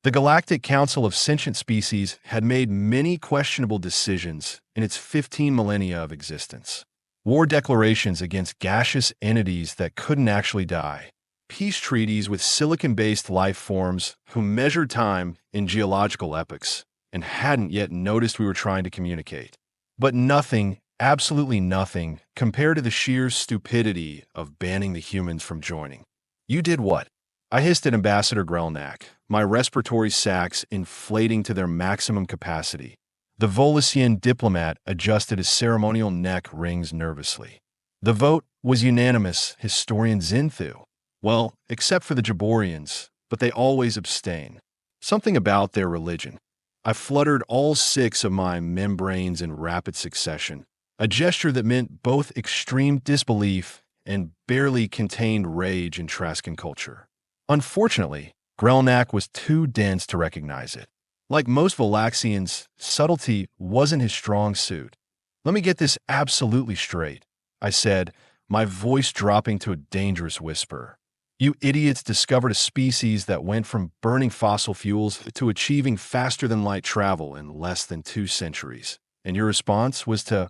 The Galactic Council of Sentient Species had made many questionable decisions in its 15 millennia of existence. War declarations against gaseous entities that couldn't actually die. Peace treaties with silicon-based life forms who measured time in geological epochs and hadn't yet noticed we were trying to communicate. But nothing, absolutely nothing, compared to the sheer stupidity of banning the humans from joining. You did what? I hissed at Ambassador Grelnak, my respiratory sacs inflating to their maximum capacity. The Volosian diplomat adjusted his ceremonial neck rings nervously. The vote was unanimous, historian Zinthu. Well, except for the Jaborians, but they always abstain. Something about their religion. I fluttered all 6 of my membranes in rapid succession, a gesture that meant both extreme disbelief and barely contained rage in Trascan culture. Unfortunately, Grelnak was too dense to recognize it. Like most Volaxians, subtlety wasn't his strong suit. Let me get this absolutely straight, I said, my voice dropping to a dangerous whisper. You idiots discovered a species that went from burning fossil fuels to achieving faster-than-light travel in less than 2 centuries. And your response was to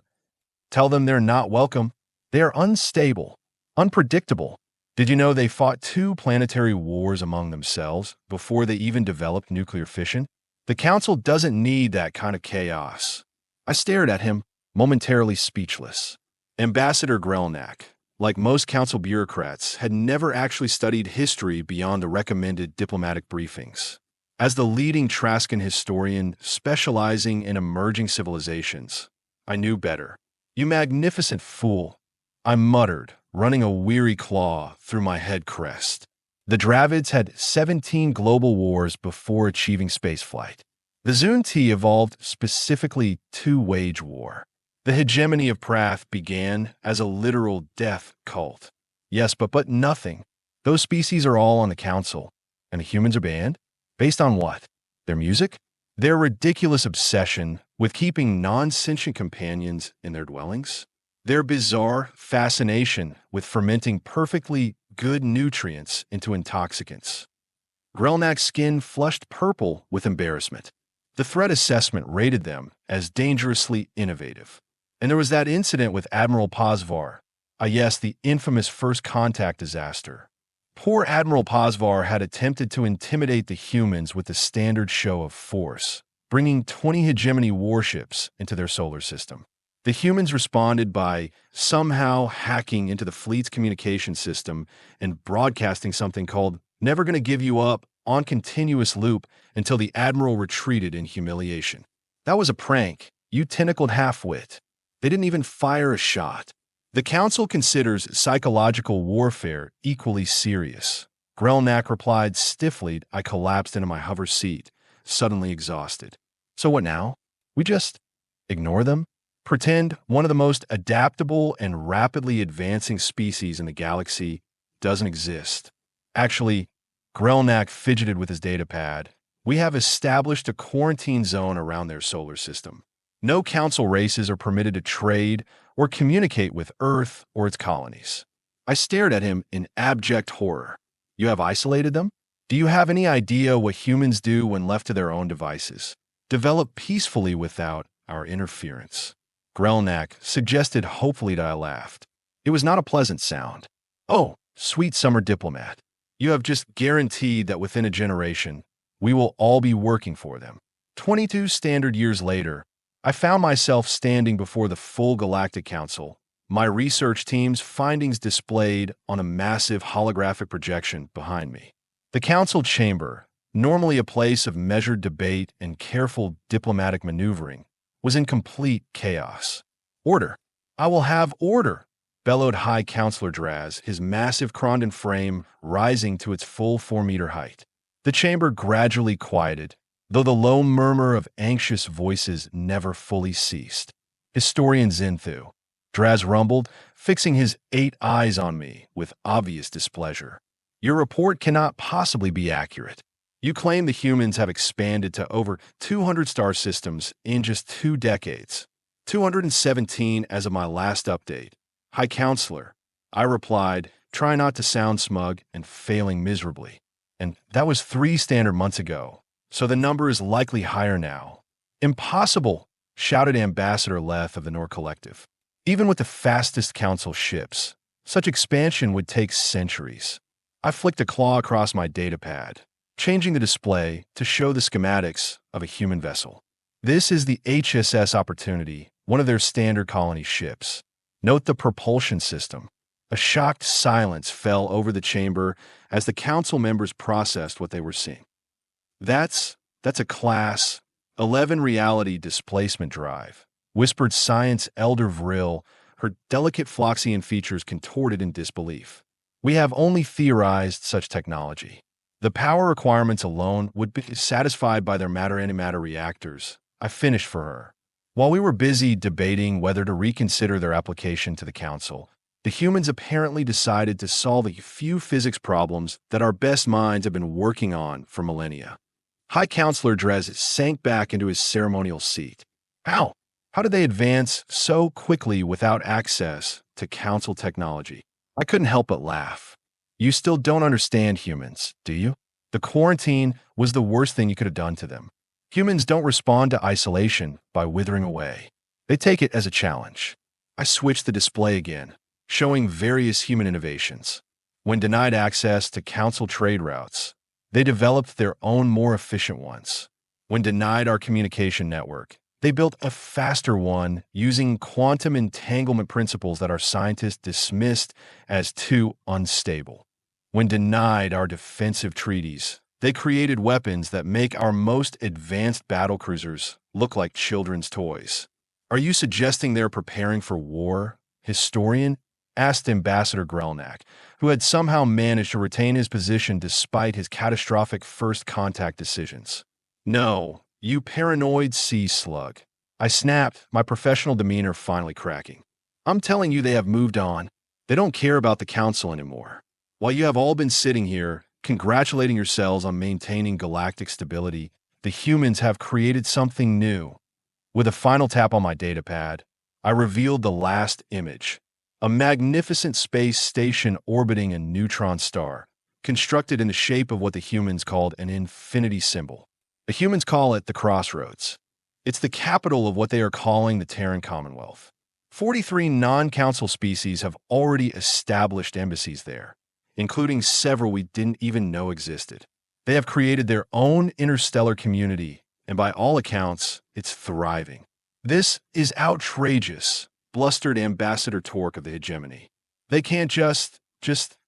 tell them they're not welcome. They are unstable, unpredictable. Did you know they fought 2 planetary wars among themselves before they even developed nuclear fission? The Council doesn't need that kind of chaos. I stared at him, momentarily speechless. Ambassador Grelnak, like most Council bureaucrats, had never actually studied history beyond the recommended diplomatic briefings. As the leading Trascan historian specializing in emerging civilizations, I knew better. You magnificent fool, I muttered, running a weary claw through my head crest. The Dravids had 17 global wars before achieving spaceflight. The Zun-Ti evolved specifically to wage war. The hegemony of Prath began as a literal death cult. Yes, but nothing. Those species are all on the Council, and the humans are banned? Based on what? Their music? Their ridiculous obsession with keeping non-sentient companions in their dwellings? Their bizarre fascination with fermenting perfectly good nutrients into intoxicants? Grelnak's skin flushed purple with embarrassment. The threat assessment rated them as dangerously innovative. And there was that incident with Admiral Pozvar. Yes, the infamous first contact disaster. Poor Admiral Pozvar had attempted to intimidate the humans with the standard show of force, bringing 20 hegemony warships into their solar system. The humans responded by somehow hacking into the fleet's communication system and broadcasting something called "Never Gonna Give You Up" on continuous loop until the Admiral retreated in humiliation. That was a prank, you tentacled half-wit. They didn't even fire a shot. The Council considers psychological warfare equally serious. Grelnak replied stiffly. I collapsed into my hover seat, suddenly exhausted. So what now? We just ignore them? Pretend one of the most adaptable and rapidly advancing species in the galaxy doesn't exist. Actually, Grelnak fidgeted with his datapad. We have established a quarantine zone around their solar system. No Council races are permitted to trade or communicate with Earth or its colonies. I stared at him in abject horror. You have isolated them? Do you have any idea what humans do when left to their own devices? Develop peacefully without our interference. Grelnak suggested hopefully that I laughed. It was not a pleasant sound. Oh, sweet summer diplomat. You have just guaranteed that within a generation, we will all be working for them. 22 standard years later, I found myself standing before the full Galactic Council, my research team's findings displayed on a massive holographic projection behind me. The Council chamber, normally a place of measured debate and careful diplomatic maneuvering, was in complete chaos. Order! I will have order! Bellowed High Counselor Draz, his massive Krondon frame rising to its full 4-meter height. The chamber gradually quieted, though the low murmur of anxious voices never fully ceased. Historian Zinthu, Draz rumbled, fixing his 8 eyes on me with obvious displeasure. Your report cannot possibly be accurate. You claim the humans have expanded to over 200 star systems in just 2 decades. 217 as of my last update. High Counselor, I replied, trying not to sound smug and failing miserably. And that was 3 standard months ago. So the number is likely higher now. Impossible, shouted Ambassador Leth of the Nor Collective. Even with the fastest council ships, such expansion would take centuries. I flicked a claw across my datapad, changing the display to show the schematics of a human vessel. This is the HSS Opportunity, one of their standard colony ships. Note the propulsion system. A shocked silence fell over the chamber as the council members processed what they were seeing. That's a Class 11 reality displacement drive, whispered Science Elder Vril, her delicate Floxian features contorted in disbelief. We have only theorized such technology. The power requirements alone would be satisfied by their matter-antimatter reactors. I finished for her. While we were busy debating whether to reconsider their application to the Council, the humans apparently decided to solve a few physics problems that our best minds have been working on for millennia. High Counselor Drez sank back into his ceremonial seat. How? How did they advance so quickly without access to Council technology? I couldn't help but laugh. You still don't understand humans, do you? The quarantine was the worst thing you could have done to them. Humans don't respond to isolation by withering away. They take it as a challenge. I switched the display again, showing various human innovations. When denied access to Council trade routes, they developed their own more efficient ones. When denied our communication network, they built a faster one using quantum entanglement principles that our scientists dismissed as too unstable. When denied our defensive treaties, they created weapons that make our most advanced battlecruisers look like children's toys. Are you suggesting they're preparing for war, historian? Asked Ambassador Grelnak, who had somehow managed to retain his position despite his catastrophic first contact decisions. No, you paranoid sea slug. I snapped, my professional demeanor finally cracking. I'm telling you they have moved on. They don't care about the Council anymore. While you have all been sitting here, congratulating yourselves on maintaining galactic stability, the humans have created something new. With a final tap on my datapad, I revealed the last image. A magnificent space station orbiting a neutron star, constructed in the shape of what the humans called an infinity symbol. The humans call it the Crossroads. It's the capital of what they are calling the Terran Commonwealth. 43 non-council species have already established embassies there, including several we didn't even know existed. They have created their own interstellar community, and by all accounts, it's thriving. This is outrageous, blustered Ambassador Torque of the Hegemony. They can't just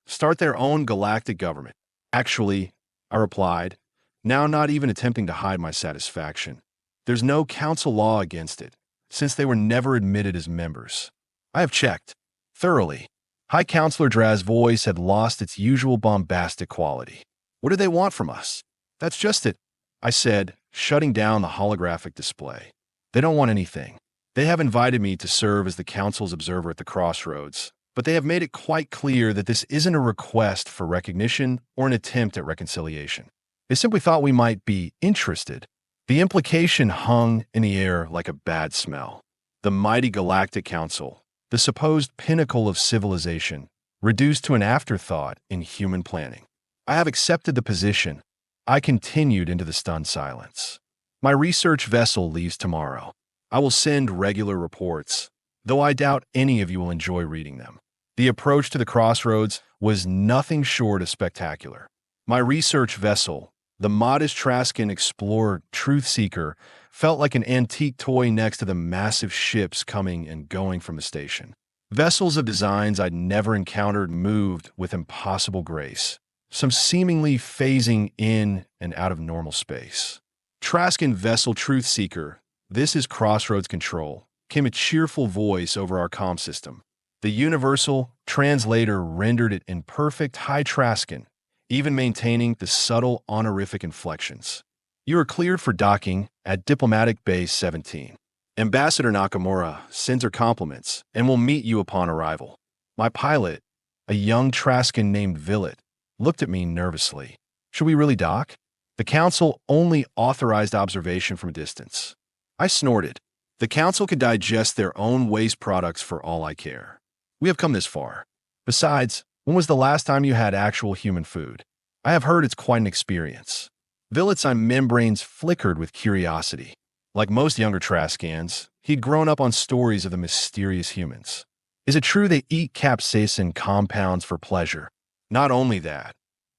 start their own galactic government. Actually, I replied, now not even attempting to hide my satisfaction. There's no council law against it, since they were never admitted as members. I have checked. Thoroughly. High Counselor Draz's voice had lost its usual bombastic quality. What do they want from us? That's just it, I said, shutting down the holographic display. They don't want anything. They have invited me to serve as the Council's observer at the Crossroads, but they have made it quite clear that this isn't a request for recognition or an attempt at reconciliation. They simply thought we might be interested. The implication hung in the air like a bad smell. The mighty Galactic Council, the supposed pinnacle of civilization, reduced to an afterthought in human planning. I have accepted the position. I continued into the stunned silence. My research vessel leaves tomorrow. I will send regular reports, though I doubt any of you will enjoy reading them. The approach to the Crossroads was nothing short of spectacular. My research vessel, the modest Trascan Explorer Truth Seeker, felt like an antique toy next to the massive ships coming and going from the station. Vessels of designs I'd never encountered moved with impossible grace, some seemingly phasing in and out of normal space. Trascan Vessel Truth Seeker, this is Crossroads Control, came a cheerful voice over our comm system. The universal translator rendered it in perfect high Trascan, even maintaining the subtle honorific inflections. You are cleared for docking at Diplomatic Base 17. Ambassador Nakamura sends her compliments and will meet you upon arrival. My pilot, a young Trascan named Villet, looked at me nervously. Should we really dock? The Council only authorized observation from a distance. I snorted. The Council could digest their own waste products for all I care. We have come this far. Besides, when was the last time you had actual human food? I have heard it's quite an experience. Villet's membranes flickered with curiosity. Like most younger Traskans, he'd grown up on stories of the mysterious humans. Is it true they eat capsaicin compounds for pleasure? Not only that,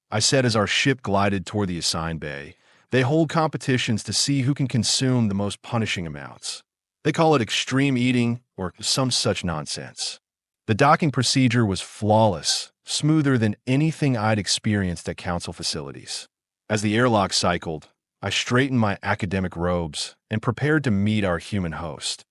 I said as our ship glided toward the assigned bay, they hold competitions to see who can consume the most punishing amounts. They call it extreme eating or some such nonsense. The docking procedure was flawless, smoother than anything I'd experienced at council facilities. As the airlock cycled, I straightened my academic robes and prepared to meet our human host.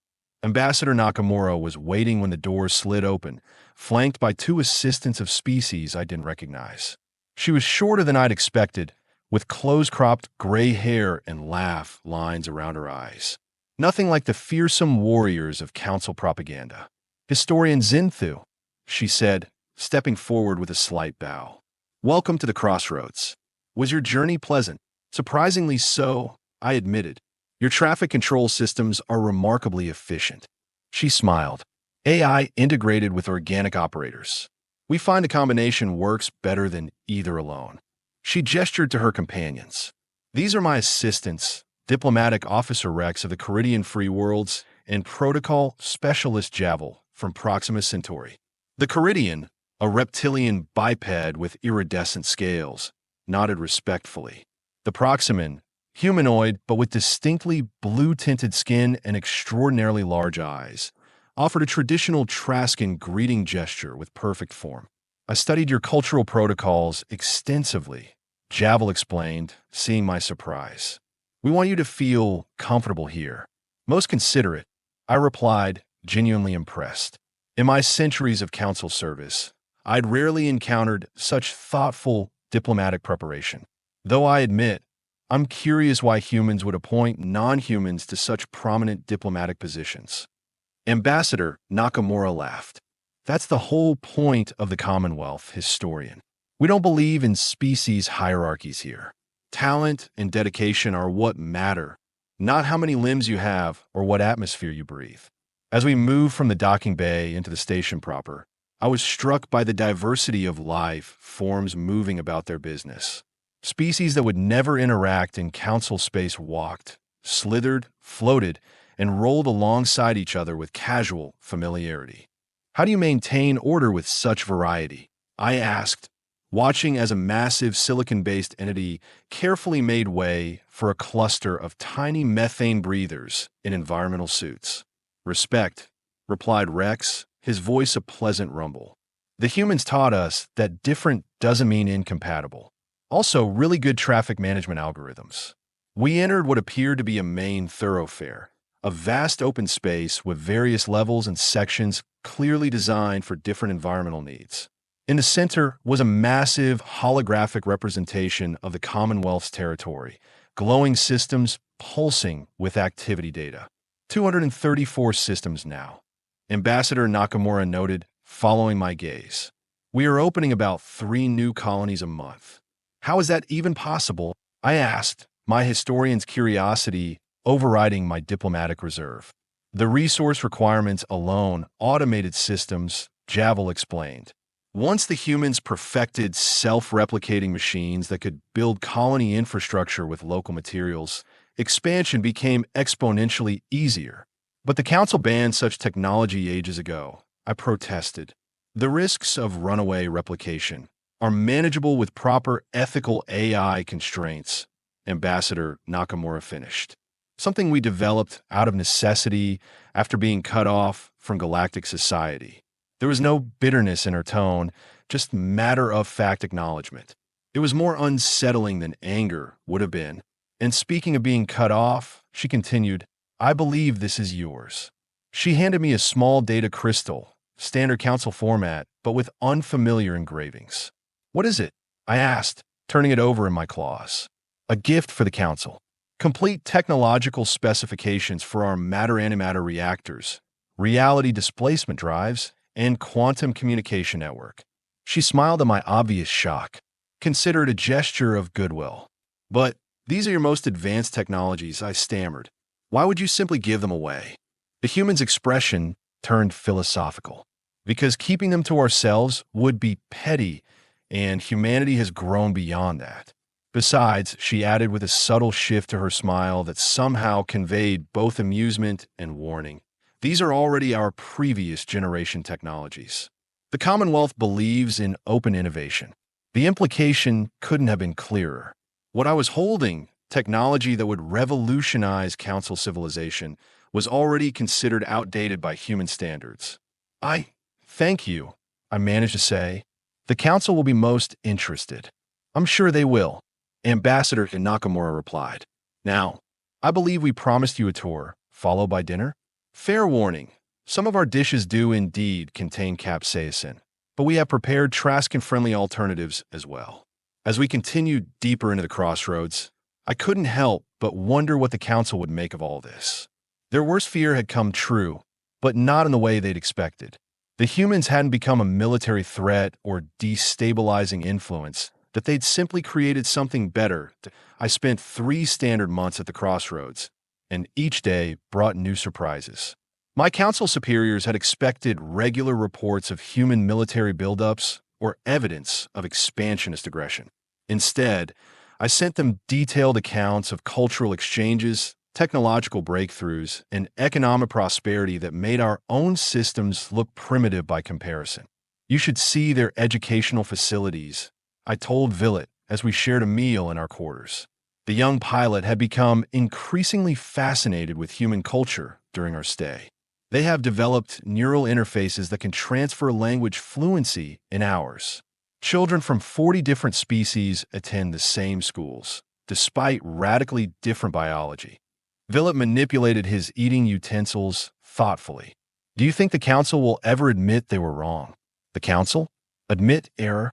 Ambassador Nakamura was waiting when the doors slid open, flanked by two assistants of species I didn't recognize. She was shorter than I'd expected, with close-cropped gray hair and laugh lines around her eyes. Nothing like the fearsome warriors of council propaganda. Historian Zinthu, she said, stepping forward with a slight bow. Welcome to the Crossroads. Was your journey pleasant? Surprisingly so, I admitted. Your traffic control systems are remarkably efficient. She smiled. AI integrated with organic operators. We find the combination works better than either alone. She gestured to her companions. These are my assistants, Diplomatic Officer Rex of the Caridian Free Worlds and Protocol Specialist Javel from Proxima Centauri. The Caridian, a reptilian biped with iridescent scales, nodded respectfully. The Proximan, humanoid but with distinctly blue-tinted skin and extraordinarily large eyes, offered a traditional Trascan greeting gesture with perfect form. I studied your cultural protocols extensively, Javel explained, seeing my surprise. We want you to feel comfortable here. Most considerate, I replied, genuinely impressed. In my centuries of council service, I'd rarely encountered such thoughtful diplomatic preparation. Though I admit, I'm curious why humans would appoint non-humans to such prominent diplomatic positions. Ambassador Nakamura laughed. That's the whole point of the Commonwealth, historian. We don't believe in species hierarchies here. Talent and dedication are what matter, not how many limbs you have or what atmosphere you breathe. As we moved from the docking bay into the station proper, I was struck by the diversity of life forms moving about their business. Species that would never interact in council space walked, slithered, floated, and rolled alongside each other with casual familiarity. How do you maintain order with such variety? I asked, watching as a massive silicon-based entity carefully made way for a cluster of tiny methane breathers in environmental suits. Respect, replied Rex, his voice a pleasant rumble. The humans taught us that different doesn't mean incompatible. Also, really good traffic management algorithms. We entered what appeared to be a main thoroughfare, a vast open space with various levels and sections clearly designed for different environmental needs. In the center was a massive holographic representation of the Commonwealth's territory, glowing systems pulsing with activity data. 234 systems now, Ambassador Nakamura noted, following my gaze. We are opening about 3 new colonies a month. How is that even possible? I asked, my historian's curiosity overriding my diplomatic reserve. The resource requirements alone, automated systems, Javel explained. Once the humans perfected self-replicating machines that could build colony infrastructure with local materials, expansion became exponentially easier. But the council banned such technology ages ago. I protested. The risks of runaway replication are manageable with proper ethical AI constraints, Ambassador Nakamura finished. Something we developed out of necessity after being cut off from galactic society. There was no bitterness in her tone, just matter-of-fact acknowledgement. It was more unsettling than anger would have been. And speaking of being cut off, she continued, I believe this is yours. She handed me a small data crystal, standard council format, but with unfamiliar engravings. What is it? I asked, turning it over in my claws. A gift for the council. Complete technological specifications for our matter-antimatter reactors, reality displacement drives, and quantum communication network. She smiled at my obvious shock. Consider it a gesture of goodwill. But these are your most advanced technologies, I stammered. Why would you simply give them away? The human's expression turned philosophical. Because keeping them to ourselves would be petty, and humanity has grown beyond that. Besides, she added with a subtle shift to her smile that somehow conveyed both amusement and warning, these are already our previous generation technologies. The Commonwealth believes in open innovation. The implication couldn't have been clearer. What I was holding, technology that would revolutionize Council civilization, was already considered outdated by human standards. Thank you, I managed to say. The Council will be most interested. I'm sure they will, Ambassador Nakamura replied. Now, I believe we promised you a tour, followed by dinner? Fair warning, some of our dishes do indeed contain capsaicin, but we have prepared Trascan-friendly alternatives as well. As we continued deeper into the crossroads, I couldn't help but wonder what the Council would make of all this. Their worst fear had come true, but not in the way they'd expected. The humans hadn't become a military threat or destabilizing influence, that they'd simply created something better. I spent 3 standard months at the crossroads, and each day brought new surprises. My council superiors had expected regular reports of human military buildups or evidence of expansionist aggression. Instead, I sent them detailed accounts of cultural exchanges, technological breakthroughs, and economic prosperity that made our own systems look primitive by comparison. You should see their educational facilities, I told Villet as we shared a meal in our quarters. The young pilot had become increasingly fascinated with human culture during our stay. They have developed neural interfaces that can transfer language fluency in hours. Children from 40 different species attend the same schools, despite radically different biology. Villet manipulated his eating utensils thoughtfully. Do you think the Council will ever admit they were wrong? The Council? Admit error?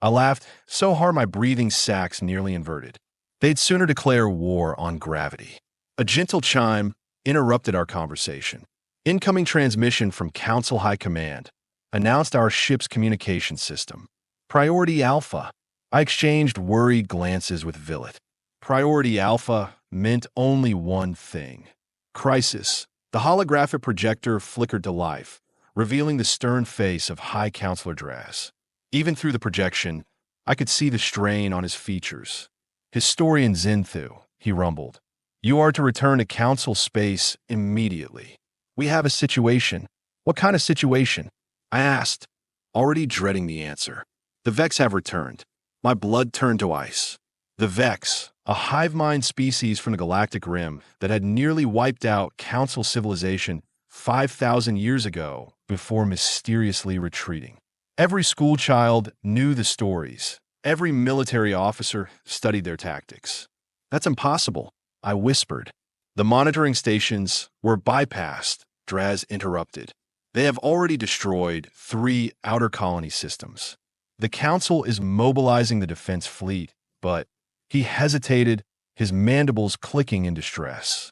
I laughed so hard my breathing sacs nearly inverted. They'd sooner declare war on gravity. A gentle chime interrupted our conversation. Incoming transmission from Council High Command announced our ship's communication system. Priority Alpha. I exchanged worried glances with Villet. Priority Alpha meant only one thing. Crisis. The holographic projector flickered to life, revealing the stern face of High Counselor Draz. Even through the projection, I could see the strain on his features. Historian Zinthu, he rumbled. You are to return to Council space immediately. We have a situation. What kind of situation? I asked, already dreading the answer. The Vex have returned. My blood turned to ice. The Vex, a hive mind species from the Galactic Rim that had nearly wiped out Council civilization 5,000 years ago before mysteriously retreating. Every schoolchild knew the stories. Every military officer studied their tactics. That's impossible, I whispered. The monitoring stations were bypassed, Draz interrupted. They have already destroyed 3 outer colony systems. The Council is mobilizing the defense fleet, but he hesitated, his mandibles clicking in distress.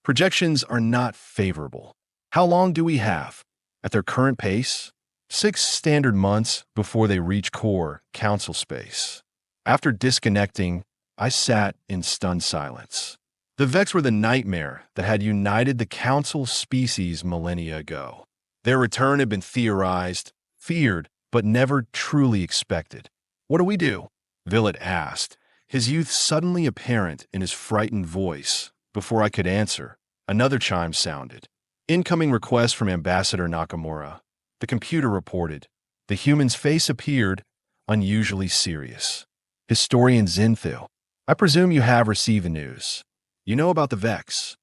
Projections are not favorable. How long do we have? At their current pace? 6 standard months before they reach core Council space. After disconnecting, I sat in stunned silence. The Vex were the nightmare that had united the Council species millennia ago. Their return had been theorized, feared, but never truly expected. What do we do? Villet asked, his youth suddenly apparent in his frightened voice. Before I could answer, another chime sounded. Incoming request from Ambassador Nakamura. The computer reported. The human's face appeared unusually serious. Historian Zinthu, I presume you have received the news. You know about the Vex?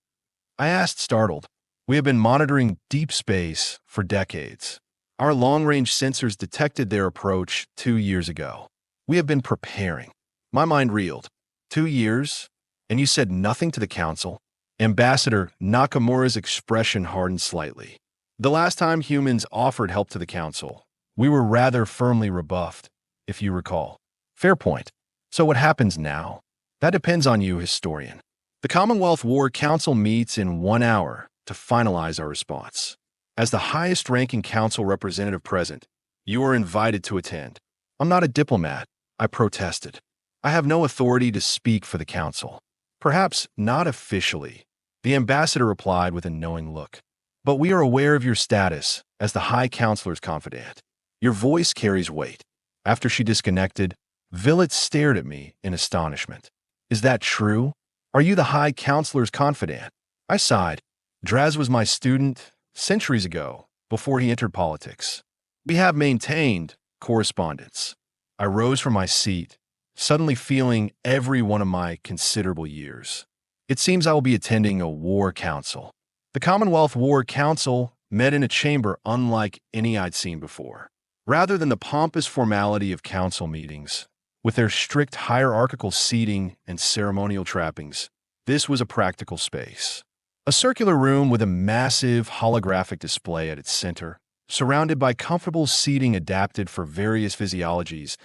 I asked, startled. We have been monitoring deep space for decades. Our long-range sensors detected their approach 2 years ago. We have been preparing. My mind reeled. 2 years? And you said nothing to the Council? Ambassador Nakamura's expression hardened slightly. The last time humans offered help to the Council, we were rather firmly rebuffed, if you recall. Fair point. So what happens now? That depends on you, historian. The Commonwealth War Council meets in 1 hour to finalize our response. As the highest-ranking Council representative present, you are invited to attend. I'm not a diplomat, I protested. I have no authority to speak for the Council. Perhaps not officially, the ambassador replied with a knowing look. But we are aware of your status as the High Counselor's confidant. Your voice carries weight. After she disconnected, Villet stared at me in astonishment. Is that true? Are you the High Counselor's confidant? I sighed. Draz was my student centuries ago, before he entered politics. We have maintained correspondence. I rose from my seat, suddenly feeling every one of my considerable years. It seems I will be attending a war council. The Commonwealth War Council met in a chamber unlike any I'd seen before. Rather than the pompous formality of council meetings, with their strict hierarchical seating and ceremonial trappings, this was a practical space. A circular room with a massive holographic display at its center, surrounded by comfortable seating adapted for various physiologies.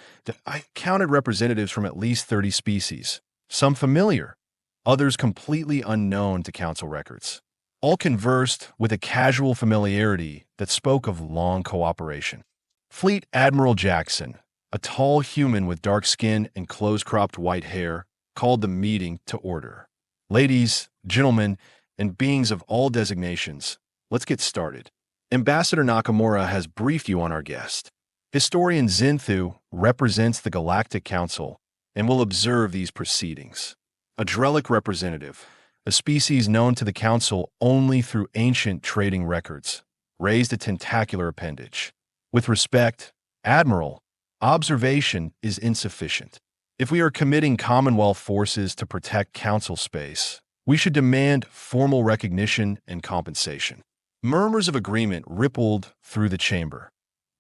I counted representatives from at least 30 species, some familiar, others completely unknown to council records. All conversed with a casual familiarity that spoke of long cooperation. Fleet Admiral Jackson, a tall human with dark skin and close-cropped white hair, called the meeting to order. Ladies, gentlemen, and beings of all designations, let's get started. Ambassador Nakamura has briefed you on our guest. Historian Zinthu represents the Galactic Council and will observe these proceedings. A Drellic representative, a species known to the Council only through ancient trading records, raised a tentacular appendage. With respect, Admiral, observation is insufficient. If we are committing Commonwealth forces to protect Council space, we should demand formal recognition and compensation. Murmurs of agreement rippled through the chamber.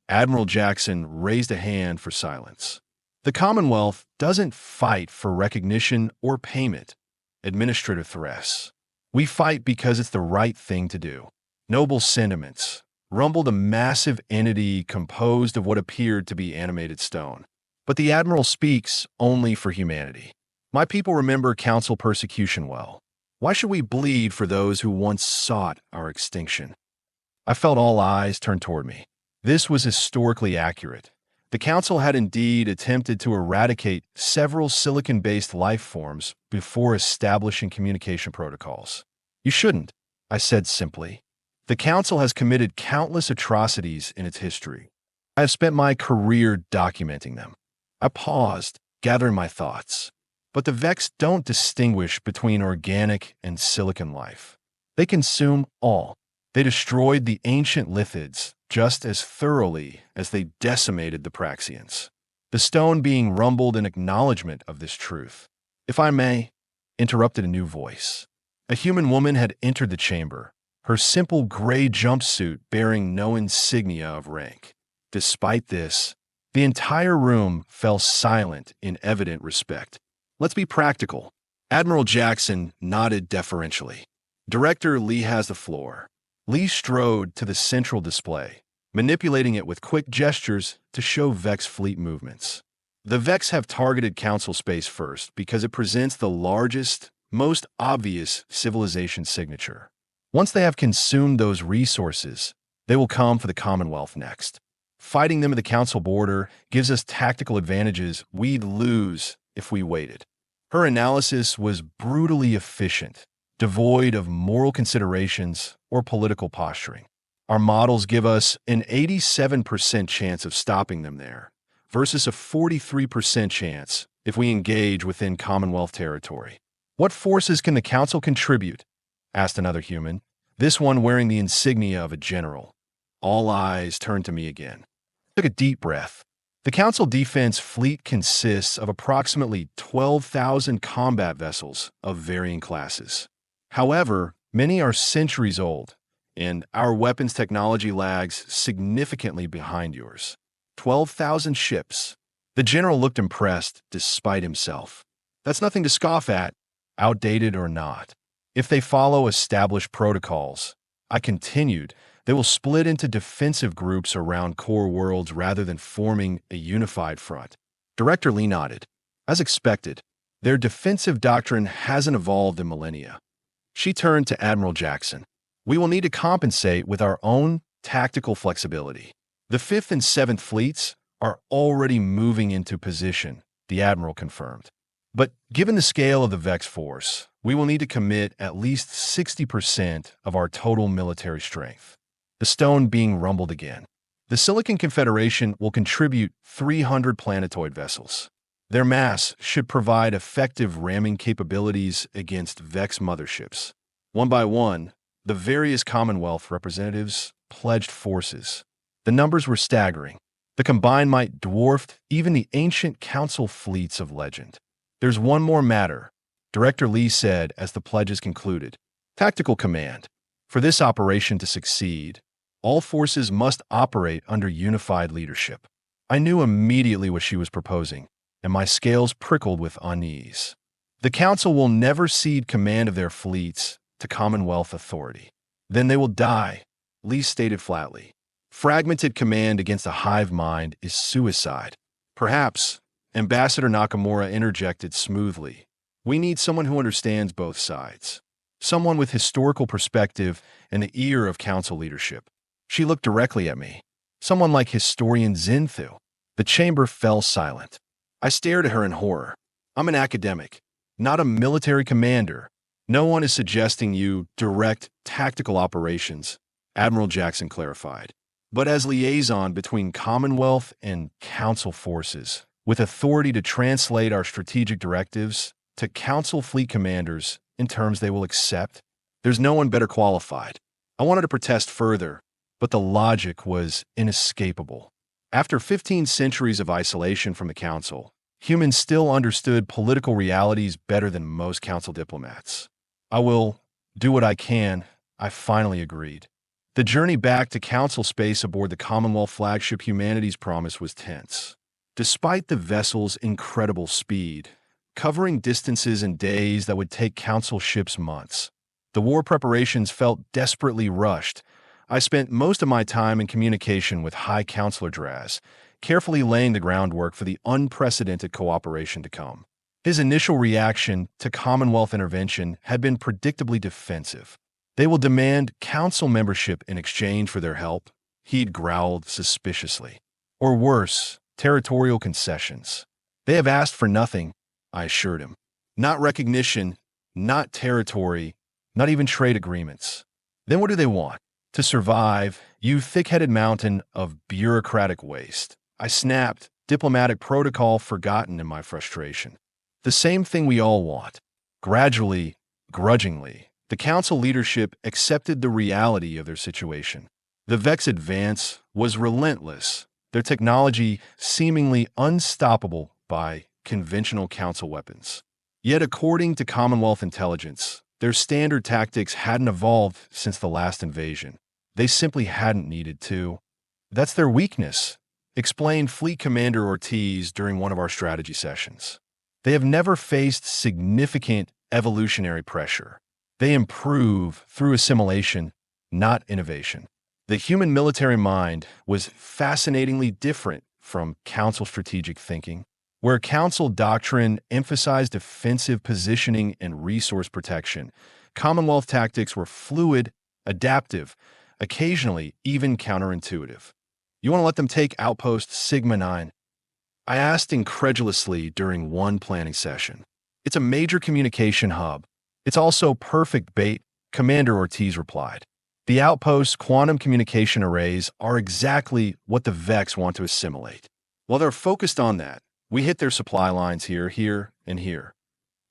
Admiral Jackson raised a hand for silence. The Commonwealth doesn't fight for recognition or payment. Administrative threats. We fight because it's the right thing to do. Noble sentiments rumbled a massive entity composed of what appeared to be animated stone. But the Admiral speaks only for humanity. My people remember Council persecution well. Why should we bleed for those who once sought our extinction? I felt all eyes turn toward me. This was historically accurate. The Council had indeed attempted to eradicate several silicon-based life forms before establishing communication protocols. You shouldn't, I said simply. The Council has committed countless atrocities in its history. I have spent my career documenting them. I paused, gathering my thoughts. But the Vex don't distinguish between organic and silicon life. They consume all. They destroyed the ancient lithids just as thoroughly as they decimated the Praxians. The stone being rumbled in acknowledgement of this truth. If I may, interrupted a new voice. A human woman had entered the chamber, her simple gray jumpsuit bearing no insignia of rank. Despite this, the entire room fell silent in evident respect. Let's be practical. Admiral Jackson nodded deferentially. Director Lee has the floor. Lee strode to the central display, manipulating it with quick gestures to show Vex fleet movements. The Vex have targeted Council space first because it presents the largest, most obvious civilization signature. Once they have consumed those resources, they will come for the Commonwealth next. Fighting them at the Council border gives us tactical advantages we'd lose if we waited. Her analysis was brutally efficient, devoid of moral considerations or political posturing. Our models give us an 87% chance of stopping them there, versus a 43% chance if we engage within Commonwealth territory. What forces can the Council contribute? Asked another human, this one wearing the insignia of a general. All eyes turned to me again. I took a deep breath. The Council Defense Fleet consists of approximately 12,000 combat vessels of varying classes. However, many are centuries old, and our weapons technology lags significantly behind yours. 12,000 ships. The general looked impressed despite himself. That's nothing to scoff at, outdated or not. If they follow established protocols, I continued, they will split into defensive groups around core worlds rather than forming a unified front. Director Lee nodded. As expected, their defensive doctrine hasn't evolved in millennia. She turned to Admiral Jackson. We will need to compensate with our own tactical flexibility. The 5th and 7th fleets are already moving into position, the Admiral confirmed. But given the scale of the Vex force, we will need to commit at least 60% of our total military strength. The stone being rumbled again. The Silicon Confederation will contribute 300 planetoid vessels. Their mass should provide effective ramming capabilities against Vex motherships. One by one, the various Commonwealth representatives pledged forces. The numbers were staggering. The combined might dwarfed even the ancient Council fleets of legend. "There's one more matter," Director Lee said as the pledges concluded. "Tactical command. For this operation to succeed, all forces must operate under unified leadership." I knew immediately what she was proposing, and my scales prickled with unease. The Council will never cede command of their fleets to Commonwealth authority. Then they will die, Lee stated flatly. Fragmented command against a hive mind is suicide. Perhaps, Ambassador Nakamura interjected smoothly. We need someone who understands both sides. Someone with historical perspective and the ear of Council leadership. She looked directly at me. Someone like historian Zinthu. The chamber fell silent. I stared at her in horror. I'm an academic, not a military commander. No one is suggesting you direct tactical operations, Admiral Jackson clarified. But as liaison between Commonwealth and Council forces, with authority to translate our strategic directives to Council fleet commanders in terms they will accept, there's no one better qualified. I wanted to protest further, but the logic was inescapable. After 15 centuries of isolation from the Council, humans still understood political realities better than most Council diplomats. I will do what I can, I finally agreed. The journey back to Council space aboard the Commonwealth flagship Humanity's Promise was tense. Despite the vessel's incredible speed, covering distances in days that would take Council ships months, the war preparations felt desperately rushed. I spent most of my time in communication with High Counselor Draz, carefully laying the groundwork for the unprecedented cooperation to come. His initial reaction to Commonwealth intervention had been predictably defensive. They will demand Council membership in exchange for their help, he'd growled suspiciously. Or worse, territorial concessions. They have asked for nothing, I assured him. Not recognition, not territory, not even trade agreements. Then what do they want? To survive, you thick-headed mountain of bureaucratic waste. I snapped, diplomatic protocol forgotten in my frustration. The same thing we all want. Gradually, grudgingly, the Council leadership accepted the reality of their situation. The Vex advance was relentless, their technology seemingly unstoppable by conventional Council weapons. Yet according to Commonwealth intelligence, their standard tactics hadn't evolved since the last invasion. They simply hadn't needed to. That's their weakness, explained Fleet Commander Ortiz during one of our strategy sessions. They have never faced significant evolutionary pressure. They improve through assimilation, not innovation. The human military mind was fascinatingly different from Council strategic thinking, where Council doctrine emphasized defensive positioning and resource protection. Commonwealth tactics were fluid, adaptive, occasionally even counterintuitive. You want to let them take Outpost Sigma 9? I asked incredulously during one planning session. It's a major communication hub. It's also perfect bait, Commander Ortiz replied. The Outpost quantum communication arrays are exactly what the Vex want to assimilate. While they're focused on that, we hit their supply lines here, and here.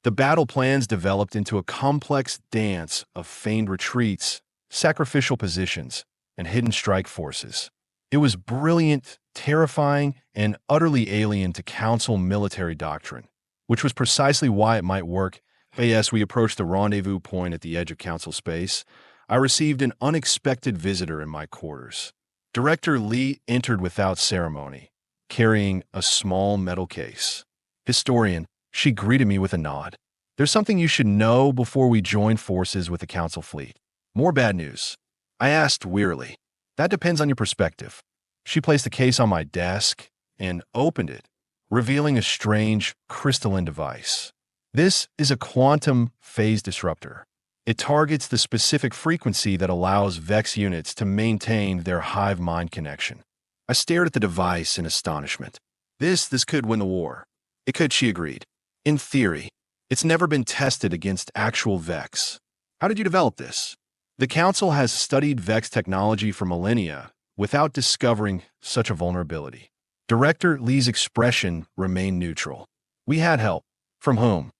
The battle plans developed into a complex dance of feigned retreats, sacrificial positions, and hidden strike forces. It was brilliant, terrifying, and utterly alien to Council military doctrine, which was precisely why it might work. As we approached the rendezvous point at the edge of Council space, I received an unexpected visitor in my quarters. Director Lee entered without ceremony, carrying a small metal case. Historian, she greeted me with a nod. There's something you should know before we join forces with the Council fleet. More bad news. I asked wearily. That depends on your perspective. She placed the case on my desk and opened it, revealing a strange crystalline device. This is a quantum phase disruptor. It targets the specific frequency that allows Vex units to maintain their hive mind connection. I stared at the device in astonishment. This could win the war. It could, she agreed. In theory, it's never been tested against actual Vex. How did you develop this? The Council has studied Vex technology for millennia without discovering such a vulnerability. Director Lee's expression remained neutral. We had help. From whom?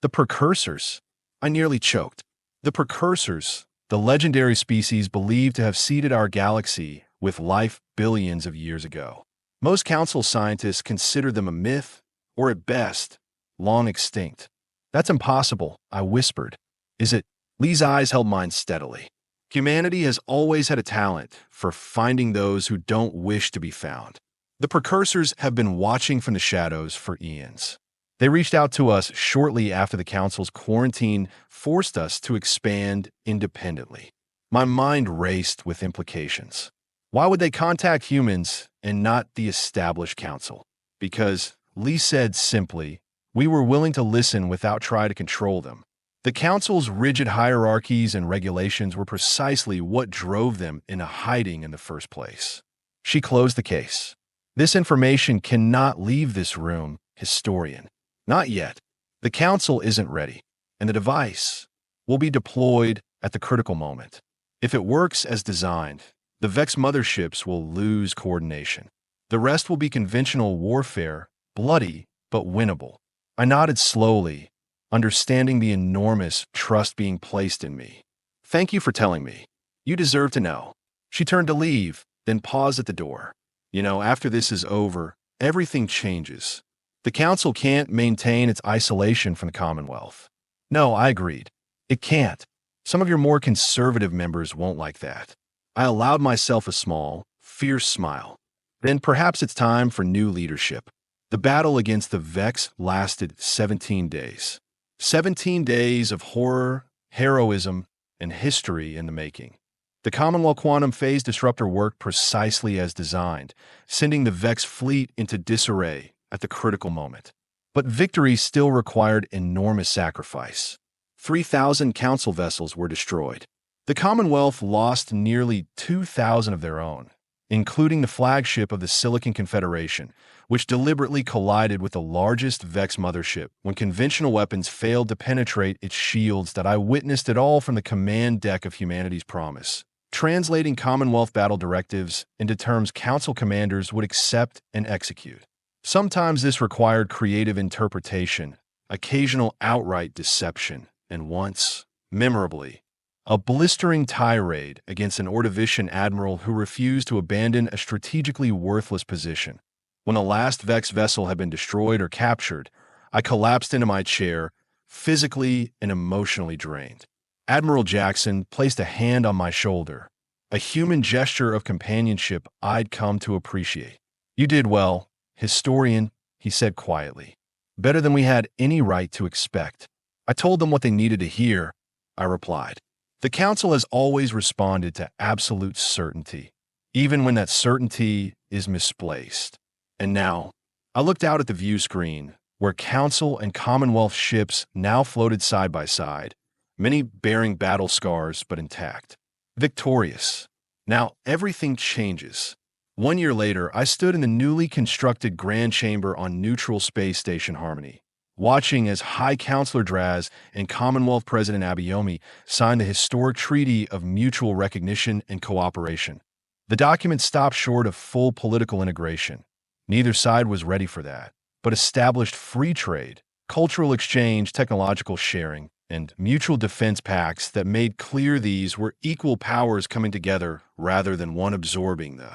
The precursors. I nearly choked. The precursors, the legendary species believed to have seeded our galaxy with life billions of years ago. Most council scientists consider them a myth, or at best, long extinct. That's impossible, I whispered. Is it? Lee's eyes held mine steadily. Humanity has always had a talent for finding those who don't wish to be found. The precursors have been watching from the shadows for eons. They reached out to us shortly after the Council's quarantine forced us to expand independently. My mind raced with implications. Why would they contact humans and not the established Council? Because, Lee said simply, we were willing to listen without trying to control them. The Council's rigid hierarchies and regulations were precisely what drove them into hiding in the first place. She closed the case. This information cannot leave this room, historian. Not yet. The Council isn't ready, and the device will be deployed at the critical moment. If it works as designed, the Vex motherships will lose coordination. The rest will be conventional warfare, bloody but winnable. I nodded slowly, understanding the enormous trust being placed in me. Thank you for telling me. You deserve to know. She turned to leave, then paused at the door. After this is over, everything changes. The Council can't maintain its isolation from the Commonwealth. No, I agreed. It can't. Some of your more conservative members won't like that. I allowed myself a small, fierce smile. Then perhaps it's time for new leadership. The battle against the Vex lasted 17 days. 17 days of horror, heroism, and history in the making. The Commonwealth quantum phase disruptor worked precisely as designed, sending the Vex fleet into disarray at the critical moment. But victory still required enormous sacrifice. 3,000 council vessels were destroyed. The Commonwealth lost nearly 2,000 of their own, including the flagship of the Silicon Confederation, which deliberately collided with the largest Vex mothership when conventional weapons failed to penetrate its shields. That I witnessed it all from the command deck of Humanity's Promise, translating Commonwealth battle directives into terms Council commanders would accept and execute. Sometimes this required creative interpretation, occasional outright deception, and once, memorably, a blistering tirade against an Ordovician admiral who refused to abandon a strategically worthless position. When the last Vex vessel had been destroyed or captured, I collapsed into my chair, physically and emotionally drained. Admiral Jackson placed a hand on my shoulder, a human gesture of companionship I'd come to appreciate. You did well, historian, he said quietly. Better than we had any right to expect. I told them what they needed to hear, I replied. The Council has always responded to absolute certainty, even when that certainty is misplaced. And now, I looked out at the view screen, where Council and Commonwealth ships now floated side by side, many bearing battle scars but intact. Victorious. Now, everything changes. 1 year later, I stood in the newly constructed Grand Chamber on neutral space station Harmony, watching as High Counselor Draz and Commonwealth President Abayomi signed the historic Treaty of Mutual Recognition and Cooperation. The document stopped short of full political integration. Neither side was ready for that, but established free trade, cultural exchange, technological sharing, and mutual defense pacts that made clear these were equal powers coming together rather than one absorbing the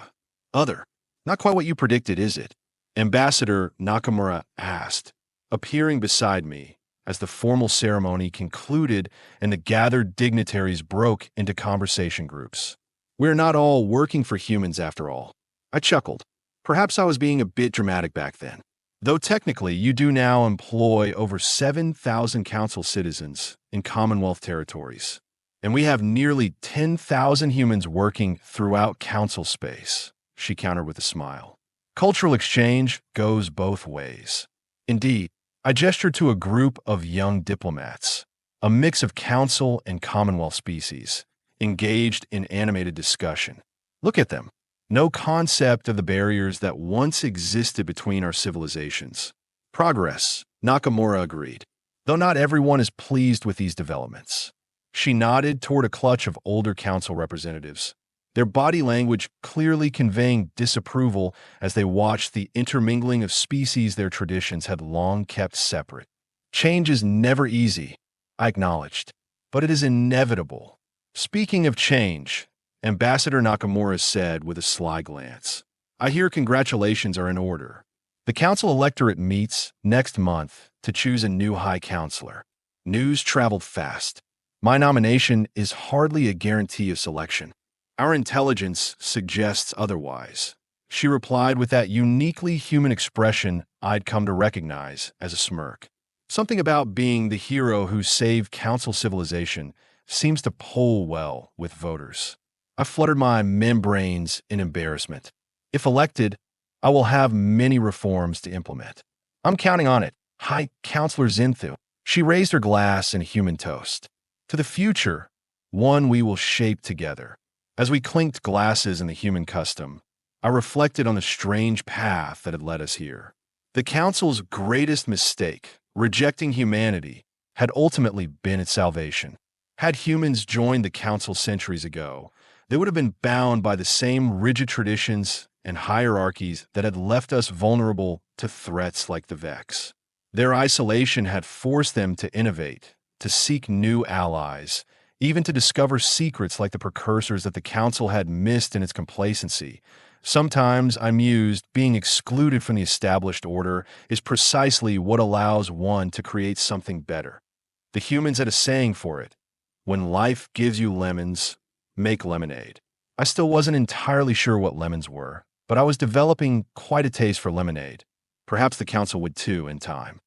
other. Not quite what you predicted, is it? Ambassador Nakamura asked, appearing beside me as the formal ceremony concluded and the gathered dignitaries broke into conversation groups. We're not all working for humans after all. I chuckled. Perhaps I was being a bit dramatic back then. Though technically you do now employ over 7,000 council citizens in Commonwealth territories, and we have nearly 10,000 humans working throughout council space, she countered with a smile. Cultural exchange goes both ways. Indeed, I gestured to a group of young diplomats, a mix of council and Commonwealth species, engaged in animated discussion. Look at them. No concept of the barriers that once existed between our civilizations. Progress, Nakamura agreed, though not everyone is pleased with these developments. She nodded toward a clutch of older council representatives. their body language clearly conveying disapproval as they watched the intermingling of species their traditions had long kept separate. Change is never easy, I acknowledged, but it is inevitable. Speaking of change, Ambassador Nakamura said with a sly glance, I hear congratulations are in order. The council electorate meets next month to choose a new high counselor. News traveled fast. My nomination is hardly a guarantee of selection. Our intelligence suggests otherwise. She replied with that uniquely human expression I'd come to recognize as a smirk. Something about being the hero who saved council civilization seems to poll well with voters. I fluttered my membranes in embarrassment. If elected, I will have many reforms to implement. I'm counting on it. High Counselor Zinthu. She raised her glass in human toast. To the future, one we will shape together. As we clinked glasses in the human custom, I reflected on the strange path that had led us here. The Council's greatest mistake, rejecting humanity, had ultimately been its salvation. Had humans joined the Council centuries ago, they would have been bound by the same rigid traditions and hierarchies that had left us vulnerable to threats like the Vex. Their isolation had forced them to innovate, to seek new allies, even to discover secrets like the precursors that the Council had missed in its complacency. Sometimes I mused being excluded from the established order is precisely what allows one to create something better. The humans had a saying for it: when life gives you lemons, make lemonade. I still wasn't entirely sure what lemons were, but I was developing quite a taste for lemonade. Perhaps the Council would too in time.